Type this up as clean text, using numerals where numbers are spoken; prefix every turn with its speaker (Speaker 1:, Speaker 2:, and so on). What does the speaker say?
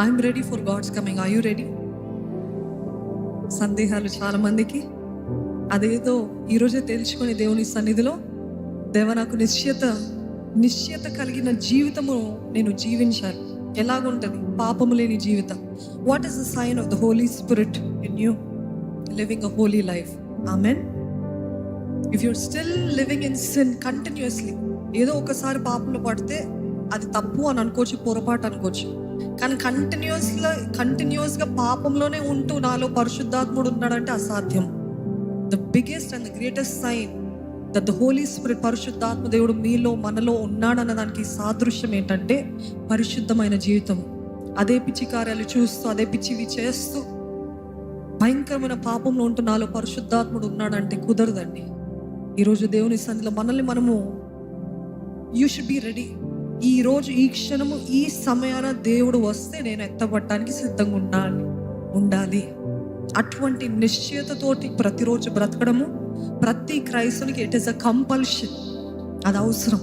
Speaker 1: I'm ready for God's coming. Are you ready? సందేహాలు చాలా మందికి. అదేదో ఈరోజే తెలుసుకొని దేవుని సన్నిధిలో, దేవ నాకు నిశ్చయత కలిగిన జీవితము నేను జీవించాలి. ఎలాగుంటుంది? పాపము లేని జీవితం. What is the sign of the holy spirit in you? Living a holy life. Amen. If you're still living in sin continuously, ఏదో ఒకసారి పాపంలో పడితే అది తప్పు అని అనుకోవచ్చు, పొరపాటు అనుకోవచ్చు. కానీ కంటిన్యూస్గా పాపంలోనే ఉంటూ నాలో పరిశుద్ధాత్ముడు ఉన్నాడంటే అసాధ్యం. The biggest and the greatest sign that the holy spirit, పరిశుద్ధాత్మ దేవుడు మీలో మనలో ఉన్నాడన్న దానికి సాదృశ్యం ఏంటంటే పరిశుద్ధమైన జీవితం. అదే పిచ్చి కార్యాలు చూస్తూ, అదే పిచ్చివి చేస్తూ భయంకరమైన పాపంలో ఉంటూ నాలో పరిశుద్ధాత్ముడు ఉన్నాడంటే కుదరదండి. ఈరోజు దేవుని సన్నిధిలో మనల్ని మనము, యూ షుడ్ బి రెడీ. ఈ రోజు, ఈ క్షణము, ఈ సమయాన దేవుడు వస్తే నేను ఎత్తబడటానికి సిద్ధంగా ఉండాలి. అటువంటి నిశ్చయతతోటి ప్రతిరోజు బ్రతకడము ప్రతి క్రైస్తవునికి ఇట్ ఈస్ అ కంపల్షన్. అది అవసరం.